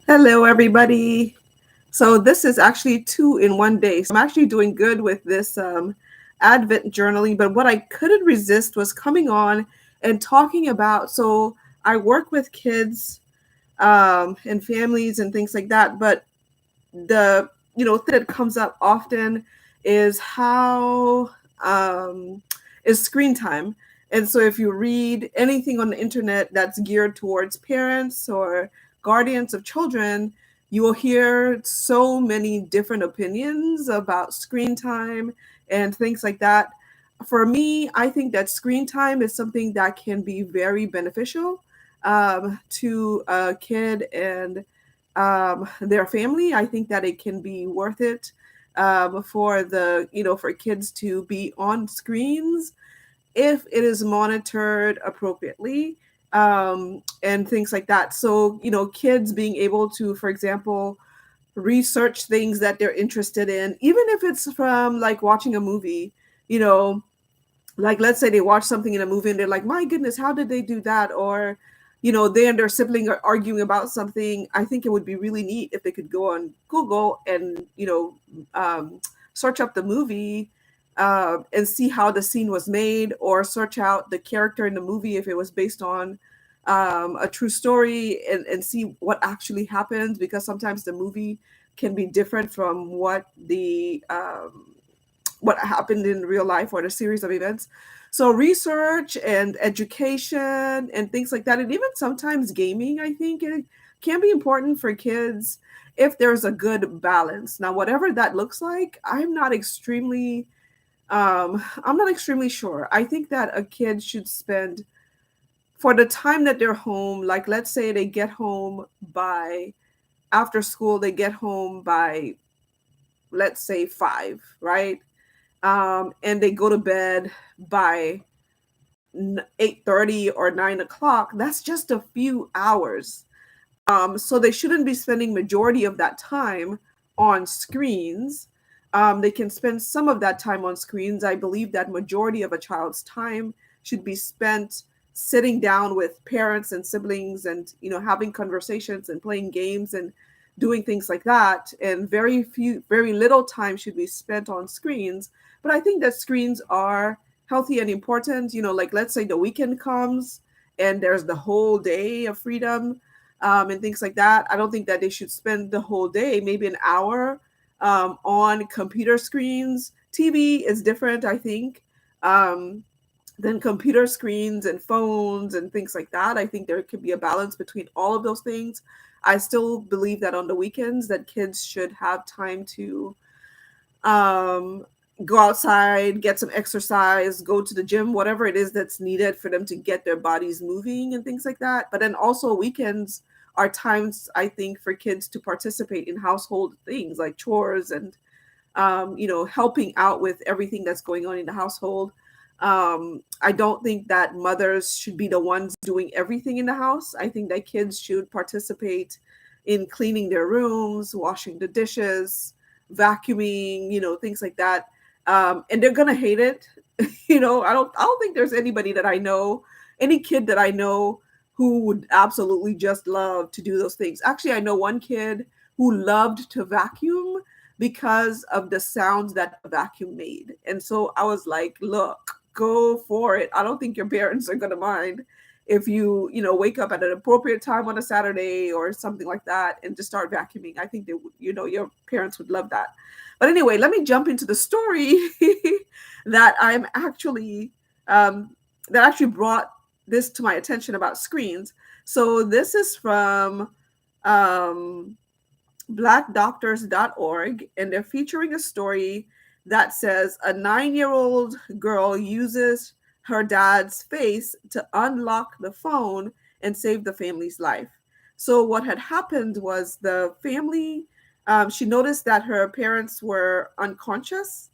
Hello, everybody. So this is actually 2 in 1 day. So I'm actually doing good with this Advent journaling, but what I couldn't resist was coming on and talking about. So I work with kids and families and things like that, but the thing that comes up often is how is screen time. And so if you read anything on the internet that's geared towards parents or guardians of children, you will hear so many different opinions about screen time and things like that. For me, I think that screen time is something that can be very beneficial to a kid and their family. I think that it can be worth it for for kids to be on screens if it is monitored appropriately and things like that. So, kids being able to, for example, research things that they're interested in, even if it's from like watching a movie, you know, like let's say they watch something in a movie and they're like, my goodness, how did they do that? Or they and their sibling are arguing about something. I think it would be really neat if they could go on Google and search up the movie and see how the scene was made, or search out the character in the movie if it was based on a true story, and see what actually happens, because sometimes the movie can be different from what happened in real life or the series of events. So research and education and things like that, and even sometimes gaming, I think it can be important for kids if there's a good balance. Now, whatever that looks like, I'm not extremely sure. I think that a kid should spend, for the time that they're home, like let's say they get home by, after school, they get home by, let's say 5, right? And they go to bed by 8:30 or 9 o'clock. That's just a few hours. So they shouldn't be spending majority of that time on screens. They can spend some of that time on screens. I believe that majority of a child's time should be spent sitting down with parents and siblings and having conversations and playing games and doing things like that. And very little time should be spent on screens. But I think that screens are healthy and important. Like let's say the weekend comes and there's the whole day of freedom and things like that. I don't think that they should spend the whole day, maybe an hour on computer screens. TV is different, I think, than computer screens and phones and things like that. I think there could be a balance between all of those things. I still believe that on the weekends that kids should have time to um, go outside, get some exercise, go to the gym, whatever it is that's needed for them to get their bodies moving and things like that. But then also weekends are times, I think, for kids to participate in household things like chores and helping out with everything that's going on in the household. I don't think that mothers should be the ones doing everything in the house. I think that kids should participate in cleaning their rooms, washing the dishes, vacuuming, things like that. And they're gonna hate it. I don't think there's anybody that I know, any kid that I know who would absolutely just love to do those things. Actually, I know one kid who loved to vacuum because of the sounds that the vacuum made. And so I was like, look, go for it. I don't think your parents are going to mind if wake up at an appropriate time on a Saturday or something like that and just start vacuuming. I think they would, your parents would love that. But anyway, let me jump into the story that I'm actually that actually brought this to my attention about screens. So this is from um, blackdoctors.org, and they're featuring a story that says a 9-year-old girl uses her dad's face to unlock the phone and save the family's life. So what had happened was the family, she noticed that her parents were unconscious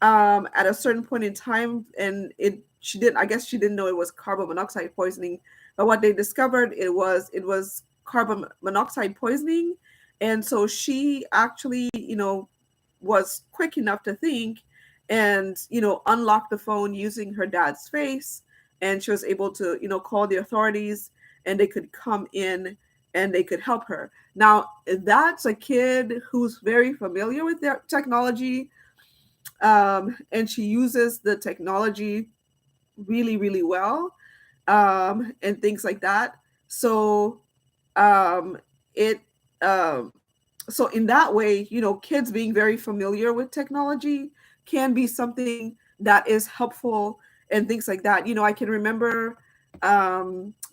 at a certain point in time, and I guess she didn't know it was carbon monoxide poisoning. But what they discovered, it was carbon monoxide poisoning. And so she actually was quick enough to think and unlock the phone using her dad's face, and she was able to call the authorities, and they could come in and they could help her. Now, that's a kid who's very familiar with their technology, and she uses the technology really, really well, and things like that. So um, it so in that way, kids being very familiar with technology can be something that is helpful and things like that. I can remember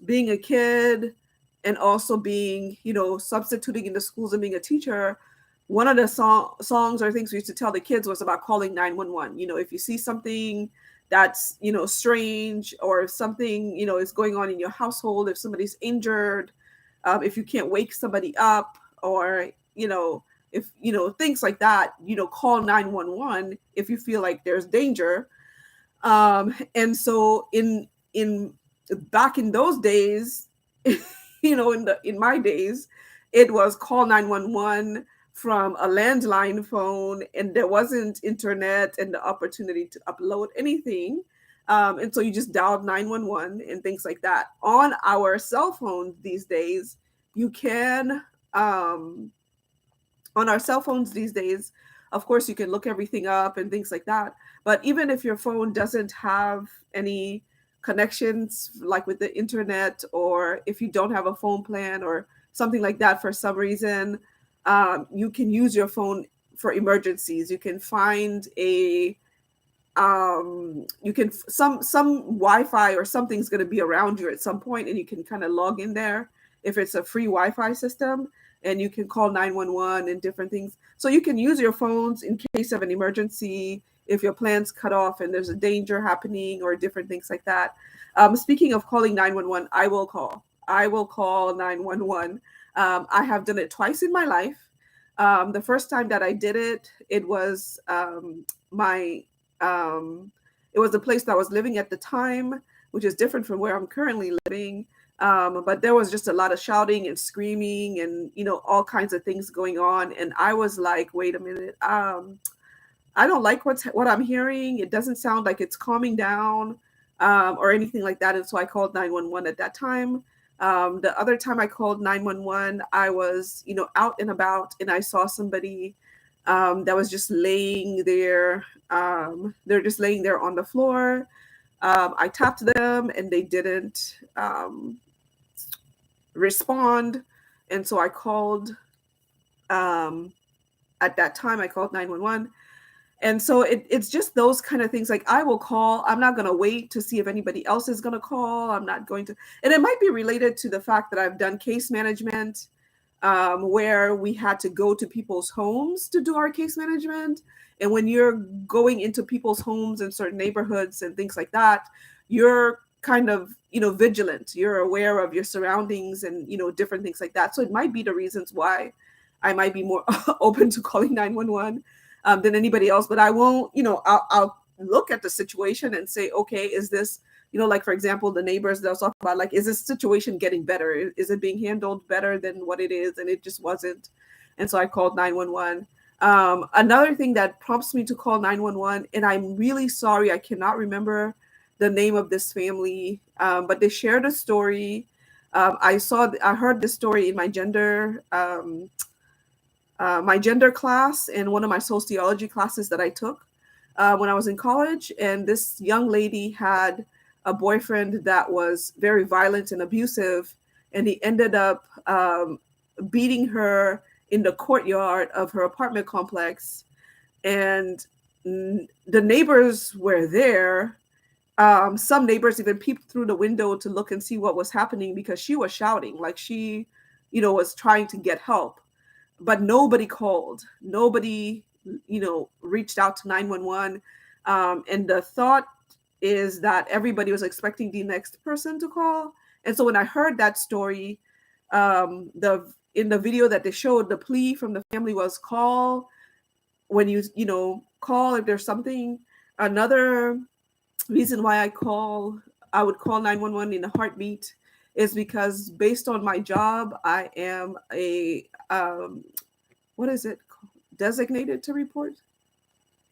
being a kid and also being, substituting in the schools and being a teacher. One of the songs or things we used to tell the kids was about calling 911. If you see something that's, strange, or if something, is going on in your household, if somebody's injured, if you can't wake somebody up, or, if, things like that, call 911 if you feel like there's danger. And so in back in those days, in my days, it was call 911 from a landline phone, and there wasn't internet and the opportunity to upload anything. And so you just dialed 911 and things like that. On our cell phones these days, you can, on our cell phones these days, of course, you can look everything up and things like that. But even if your phone doesn't have any connections, like with the internet, or if you don't have a phone plan or something like that for some reason, you can use your phone for emergencies. You can find some Wi-Fi or something's going to be around you at some point, and you can kind of log in there if it's a free Wi-Fi system, and you can call 911 and different things. So you can use your phones in case of an emergency, if your plan's cut off and there's a danger happening or different things like that. Speaking of calling 911, I will call 911. I have done it twice in my life. The first time that I did it, it was it was the place that I was living at the time, which is different from where I'm currently living. But there was just a lot of shouting and screaming and, all kinds of things going on. And I was like, wait a minute. I don't like what I'm hearing. It doesn't sound like it's calming down, or anything like that. And so I called 911 at that time. The other time I called 911, I was, out and about, and I saw somebody that was just laying there. They're just laying there on the floor. I tapped them and they didn't respond. And so I called, at that time, I called 911. And so it's just those kind of things. Like, I will call. I'm not going to wait to see if anybody else is going to call. I'm not going to. And it might be related to the fact that I've done case management, where we had to go to people's homes to do our case management. And when you're going into people's homes in certain neighborhoods and things like that, you're kind of, vigilant. You're aware of your surroundings and, different things like that. So it might be the reasons why I might be more open to calling 911 than anybody else. But I won't, I'll look at the situation and say, okay, is this, like, for example, the neighbors that I was talking about, like, is this situation getting better? Is it being handled better than what it is? And it just wasn't. And so I called 911. Another thing that prompts me to call 911, and I'm really sorry, I cannot remember the name of this family, but they shared a story. I heard this story in my gender class, in one of my sociology classes that I took when I was in college. And this young lady had a boyfriend that was very violent and abusive, and he ended up beating her in the courtyard of her apartment complex. And the neighbors were there. Some neighbors even peeped through the window to look and see what was happening, because she was shouting, like she, was trying to get help. But nobody called. Nobody, reached out to 911. And the thought is that everybody was expecting the next person to call. And so when I heard that story, in the video that they showed, the plea from the family was call when call if there's something. Another reason why I would call 911 in a heartbeat is because, based on my job, I am a what is it called? Designated to report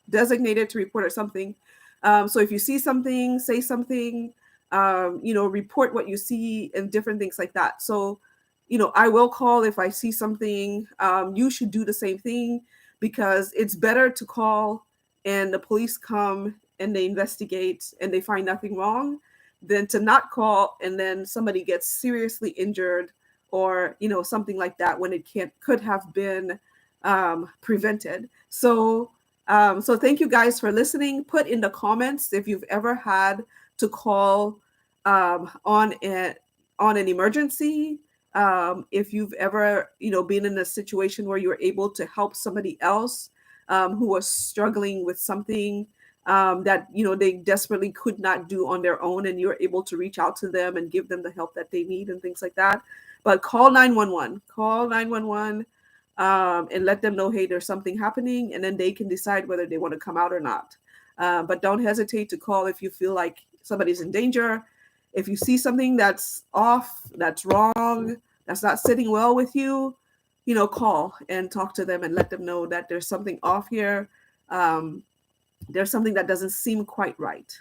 or something. So if you see something, say something, report what you see and different things like that. So I will call if I see something. You should do the same thing, because it's better to call and the police come and they investigate and they find nothing wrong, than to not call and then somebody gets seriously injured, or something like that, when it could have been prevented. So thank you guys for listening. Put in the comments if you've ever had to call on an emergency. If you've ever been in a situation where you were able to help somebody else who was struggling with something that they desperately could not do on their own, and you're able to reach out to them and give them the help that they need and things like that. But call 911. Call 911 and let them know, hey, there's something happening, and then they can decide whether they want to come out or not. But don't hesitate to call if you feel like somebody's in danger. If you see something that's off, that's wrong, that's not sitting well with you, call and talk to them and let them know that there's something off here. There's something that doesn't seem quite right.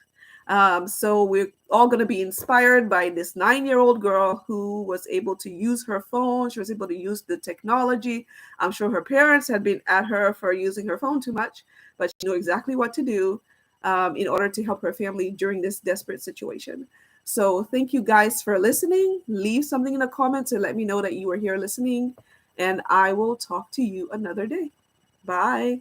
So we're all going to be inspired by this 9-year-old girl who was able to use her phone. She was able to use the technology. I'm sure her parents had been at her for using her phone too much, but she knew exactly what to do in order to help her family during this desperate situation. So thank you guys for listening. Leave something in the comments and let me know that you are here listening, and I will talk to you another day. Bye.